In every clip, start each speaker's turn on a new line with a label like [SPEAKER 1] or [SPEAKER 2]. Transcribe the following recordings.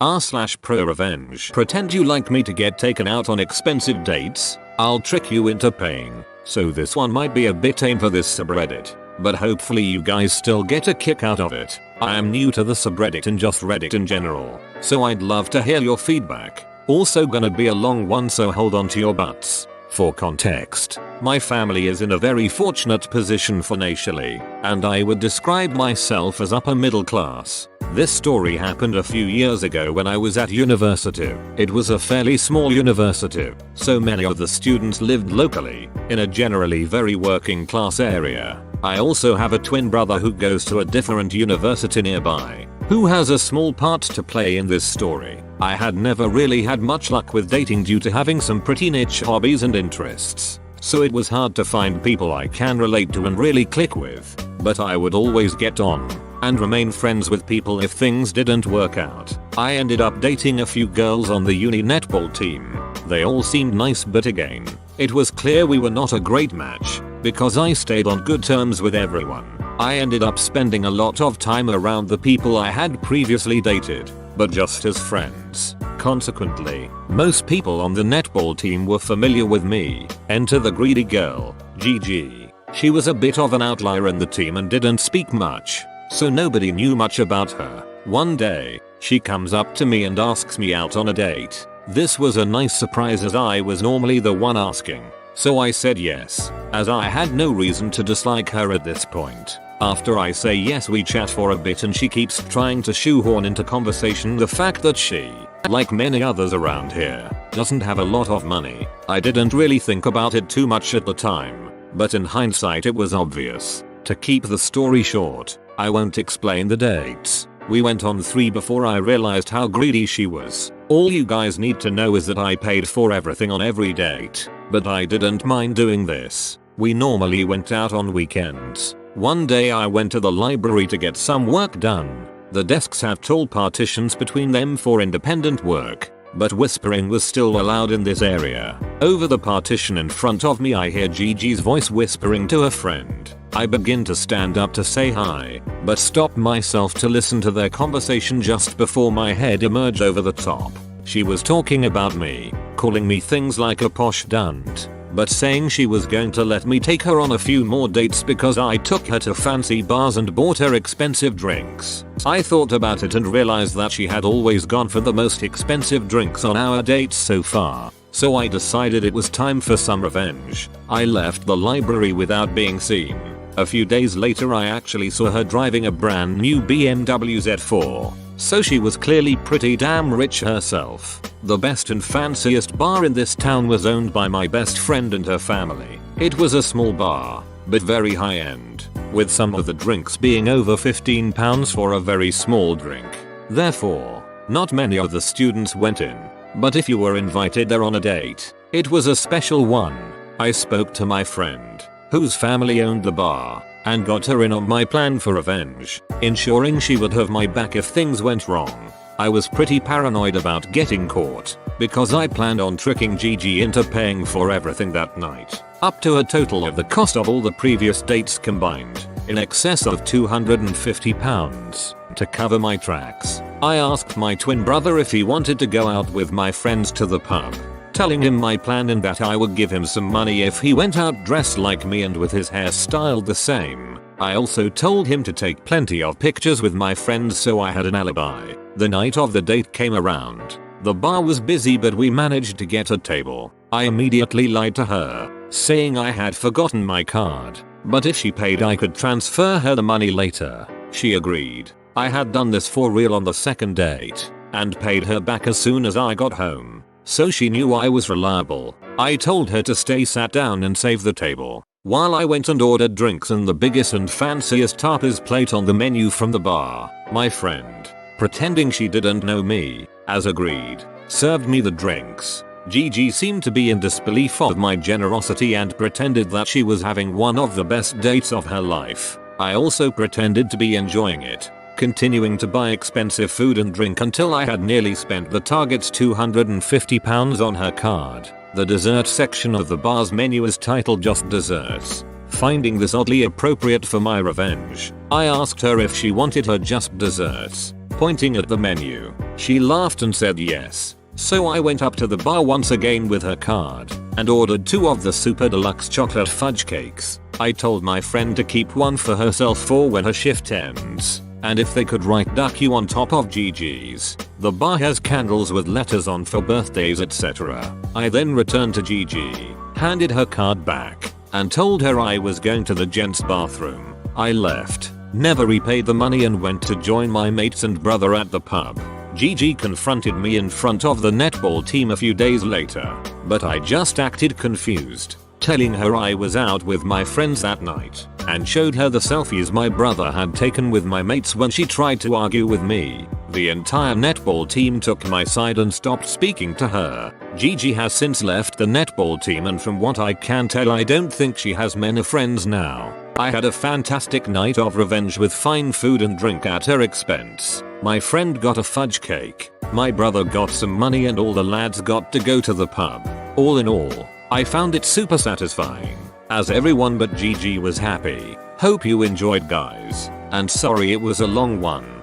[SPEAKER 1] r/pro revenge. Pretend you like me to get taken out on expensive dates. I'll trick you into paying. So this one might be a bit tame for this subreddit, but hopefully you guys still get a kick out of it. I am new to the subreddit and just Reddit in general, so I'd love to hear your feedback. Also gonna be a long one, so hold on to your butts. For context, my family is in a very fortunate position financially, and I would describe myself as upper middle class. This story happened a few years ago when I was at university. It was a fairly small university, so many of the students lived locally, in a generally very working class area. I also have a twin brother who goes to a different university nearby, who has a small part to play in this story. I had never really had much luck with dating due to having some pretty niche hobbies and interests, so it was hard to find people I can relate to and really click with, but I would always get on and remain friends with people if things didn't work out. I ended up dating a few girls on the uni netball team. They all seemed nice, but again, it was clear we were not a great match, because I stayed on good terms with everyone. I ended up spending a lot of time around the people I had previously dated, but just as friends. Consequently, most people on the netball team were familiar with me. Enter the greedy girl, Gigi. She was a bit of an outlier in the team and didn't speak much, so nobody knew much about her. One day, she comes up to me and asks me out on a date. This was a nice surprise as I was normally the one asking, so I said yes, as I had no reason to dislike her at this point. After I say yes, we chat for a bit and she keeps trying to shoehorn into conversation the fact that she, like many others around here, doesn't have a lot of money. I didn't really think about it too much at the time, but in hindsight it was obvious. To keep the story short, I won't explain the dates. We went on 3 before I realized how greedy she was. All you guys need to know is that I paid for everything on every date, but I didn't mind doing this. We normally went out on weekends. One day I went to the library to get some work done. The desks have tall partitions between them for independent work, but whispering was still allowed in this area. Over the partition in front of me I hear Gigi's voice whispering to a friend. I begin to stand up to say hi, but stop myself to listen to their conversation just before my head emerged over the top. She was talking about me, calling me things like a posh dunt, but saying she was going to let me take her on a few more dates because I took her to fancy bars and bought her expensive drinks. I thought about it and realized that she had always gone for the most expensive drinks on our dates so far, so I decided it was time for some revenge. I left the library without being seen. A few days later I actually saw her driving a brand new BMW Z4. So she was clearly pretty damn rich herself. The best and fanciest bar in this town was owned by my best friend and her family. It was a small bar, but very high end, with some of the drinks being over £15 for a very small drink. Therefore, not many of the students went in, but if you were invited there on a date, it was a special one. I spoke to my friend, whose family owned the bar, and got her in on my plan for revenge, ensuring she would have my back if things went wrong. I was pretty paranoid about getting caught, because I planned on tricking Gigi into paying for everything that night, up to a total of the cost of all the previous dates combined, in excess of £250. To cover my tracks, I asked my twin brother if he wanted to go out with my friends to the pub, telling him my plan and that I would give him some money if he went out dressed like me and with his hair styled the same. I also told him to take plenty of pictures with my friends so I had an alibi. The night of the date came around. The bar was busy but we managed to get a table. I immediately lied to her, saying I had forgotten my card, but if she paid I could transfer her the money later. She agreed. I had done this for real on the second date, and paid her back as soon as I got home. So she knew I was reliable. I told her to stay sat down and save the table, while I went and ordered drinks and the biggest and fanciest tapas plate on the menu from the bar. My friend, pretending she didn't know me, as agreed, served me the drinks. Gigi seemed to be in disbelief of my generosity and pretended that she was having one of the best dates of her life. I also pretended to be enjoying it, continuing to buy expensive food and drink until I had nearly spent the target's £250 on her card. The dessert section of the bar's menu is titled just desserts. Finding this oddly appropriate for my revenge, I asked her if she wanted her just desserts. pointing at the menu. She laughed and said yes. So I went up to the bar once again with her card and ordered 2 of the super deluxe chocolate fudge cakes. I told my friend to keep one for herself for when her shift ends, and if they could write "duck you" on top of Gigi's. The bar has candles with letters on for birthdays, etc. I then returned to Gigi, handed her card back, and told her I was going to the gents bathroom. I left, never repaid the money, and went to join my mates and brother at the pub. Gigi confronted me in front of the netball team a few days later, but I just acted confused, telling her I was out with my friends that night, and showed her the selfies my brother had taken with my mates when she tried to argue with me. The entire netball team took my side and stopped speaking to her. Gigi has since left the netball team, and from what I can tell, I don't think she has many friends now. I had a fantastic night of revenge with fine food and drink at her expense. My friend got a fudge cake, my brother got some money, and all the lads got to go to the pub. All in all, I found it super satisfying, as everyone but Gigi was happy. Hope you enjoyed, guys, and sorry it was a long one.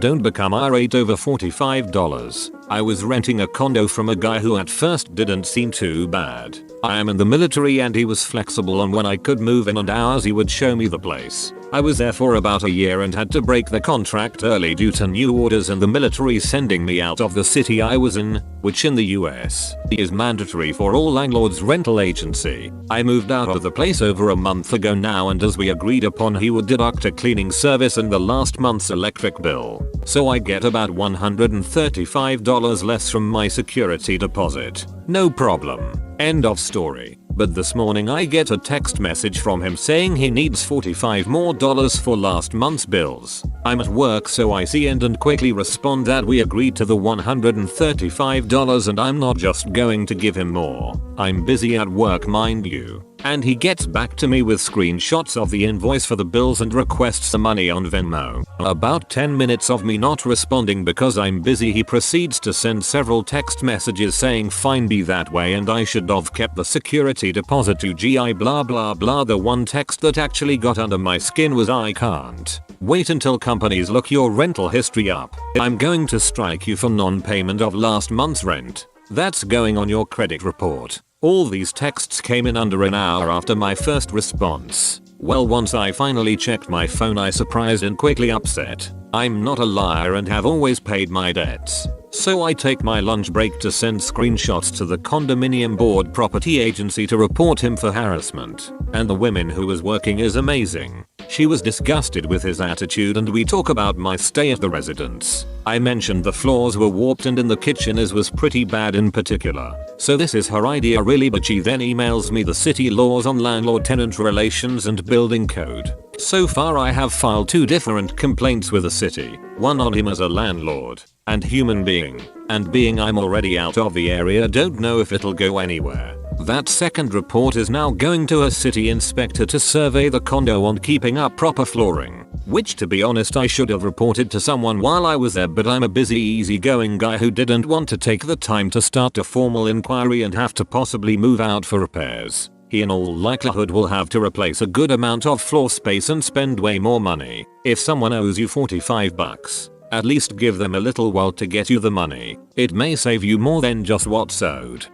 [SPEAKER 1] Don't become irate over $45. I was renting a condo from a guy who at first didn't seem too bad. I am in the military and he was flexible on when I could move in and hours he would show me the place. I was there for about a year and had to break the contract early due to new orders and the military sending me out of the city I was in, which in the US is mandatory for all landlords' rental agency. I moved out of the place over a month ago now, and as we agreed upon, he would deduct a cleaning service and the last month's electric bill. So I get about $135 less from my security deposit. No problem. End of story. But this morning I get a text message from him saying he needs $45 more for last month's bills. I'm at work, so I see and quickly respond that we agreed to the $135 and I'm not just going to give him more. I'm busy at work, mind you. And he gets back to me with screenshots of the invoice for the bills and requests the money on Venmo. About 10 minutes of me not responding because I'm busy, he proceeds to send several text messages saying fine, be that way, and I should have kept the security deposit to GI blah blah blah. The one text that actually got under my skin was, I can't wait until companies look your rental history up. I'm going to strike you for non-payment of last month's rent. That's going on your credit report. All these texts came in under an hour after my first response. Well, once I finally checked my phone, I surprised and quickly upset. I'm not a liar and have always paid my debts. So I take my lunch break to send screenshots to the condominium board property agency to report him for harassment. And the woman who was working is amazing. She was disgusted with his attitude, and we talk about my stay at the residence. I mentioned the floors were warped and in the kitchen his was pretty bad in particular. So this is her idea really, but she then emails me the city laws on landlord-tenant relations and building code. So far I have filed 2 different complaints with the city, one on him as a landlord and human being, and being I'm already out of the area, don't know if it'll go anywhere. That second report is now going to a city inspector to survey the condo on keeping up proper flooring, which to be honest I should have reported to someone while I was there, but I'm a busy easygoing guy who didn't want to take the time to start a formal inquiry and have to possibly move out for repairs. He in all likelihood will have to replace a good amount of floor space and spend way more money. If someone owes you $45, at least give them a little while to get you the money. It may save you more than just what's owed.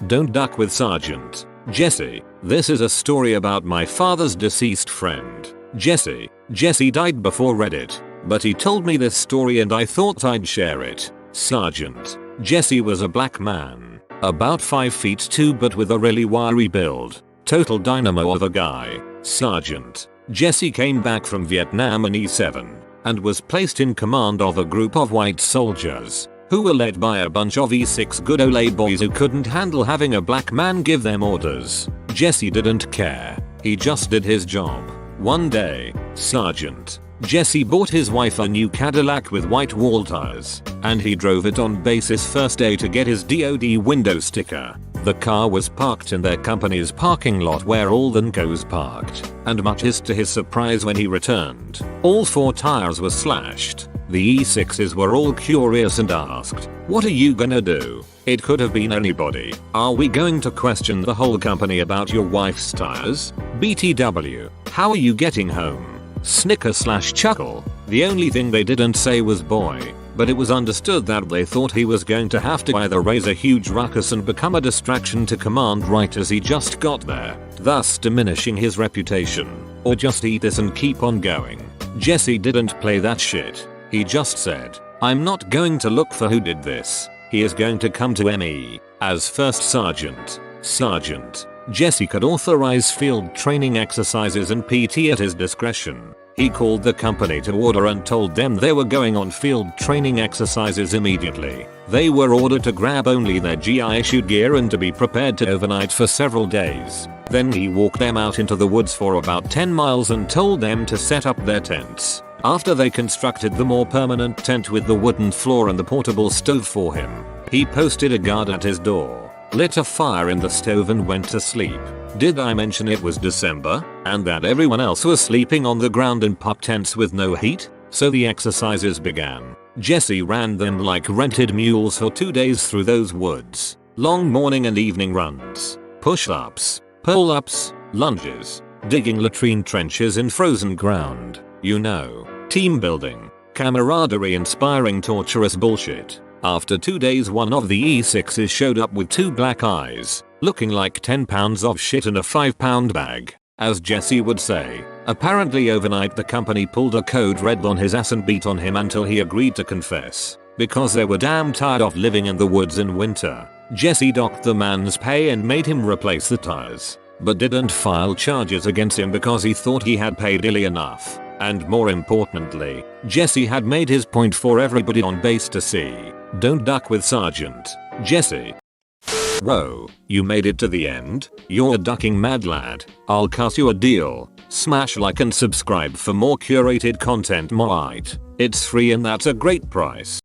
[SPEAKER 1] Don't duck with Sergeant Jesse. This is a story about my father's deceased friend, Jesse. Jesse died before Reddit, but he told me this story and I thought I'd share it. Sergeant Jesse was a black man, about 5'2" but with a really wiry build. Total dynamo of a guy. Sergeant Jesse came back from Vietnam in E7 and was placed in command of a group of white soldiers who were led by a bunch of E6 good ole boys who couldn't handle having a black man give them orders. Jesse didn't care. He just did his job. One day, Sergeant Jesse bought his wife a new Cadillac with white wall tires, and he drove it on base his first day to get his DOD window sticker. The car was parked in their company's parking lot where all the NCOs parked, and much to his surprise when he returned, all 4 tires were slashed. The E6s were all curious and asked, "What are you gonna do?" It could have been anybody. "Are we going to question the whole company about your wife's tires? BTW, how are you getting home?" snicker/chuckle. The only thing they didn't say was boy, but it was understood that they thought he was going to have to either raise a huge ruckus and become a distraction to command right as he just got there, thus diminishing his reputation, or just eat this and keep on going. Jesse didn't play that shit. He just said, "I'm not going to look for who did this. He is going to come to me as first sergeant." Sergeant Jesse could authorize field training exercises and PT at his discretion. He called the company to order and told them they were going on field training exercises immediately. They were ordered to grab only their GI issued gear and to be prepared to overnight for several days. Then he walked them out into the woods for about 10 miles and told them to set up their tents. After they constructed the more permanent tent with the wooden floor and the portable stove for him, he posted a guard at his door, lit a fire in the stove and went to sleep. Did I mention it was December, and that everyone else was sleeping on the ground in pup tents with no heat? So the exercises began. Jesse ran them like rented mules for 2 days through those woods. Long morning and evening runs, push-ups, pull-ups, lunges, digging latrine trenches in frozen ground. You know, team building, camaraderie inspiring torturous bullshit. After 2 days one of the E6s showed up with 2 black eyes, looking like 10 pounds of shit in a 5-pound bag. As Jesse would say, apparently overnight the company pulled a code red on his ass and beat on him until he agreed to confess. Because they were damn tired of living in the woods in winter, Jesse docked the man's pay and made him replace the tires, but didn't file charges against him because he thought he had paid illy enough. And more importantly, Jesse had made his point for everybody on base to see. Don't duck with Sergeant Jesse. Bro, you made it to the end? You're a ducking mad lad. I'll cut you a deal. Smash like and subscribe for more curated content. It's free and that's a great price.